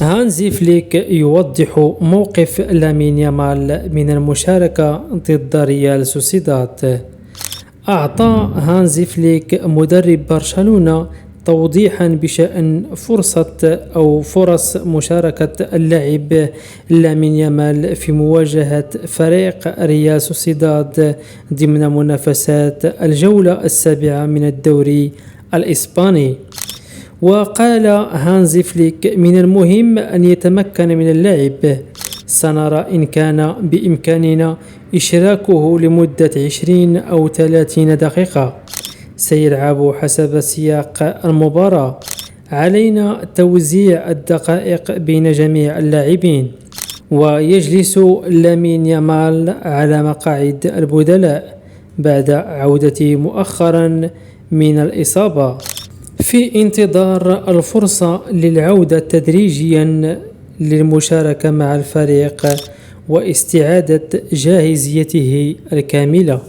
هانزي فليك يوضح موقف لامين يامال من المشاركة ضد ريال سوسيداد. أعطى هانزي فليك مدرب برشلونة توضيحا بشأن فرص مشاركة اللاعب لامين يامال في مواجهة فريق ريال سوسيداد ضمن منافسات الجولة السابعة من الدوري الإسباني. وقال هانزي فليك: من المهم أن يتمكن من اللعب، سنرى إن كان بإمكاننا إشراكه لمدة 20 أو 30 دقيقة، سيلعب حسب سياق المباراة، علينا توزيع الدقائق بين جميع اللاعبين. ويجلس لامين يامال على مقاعد البدلاء بعد عودته مؤخرا من الإصابة، في انتظار الفرصة للعودة تدريجيا للمشاركة مع الفريق واستعادة جاهزيته الكاملة.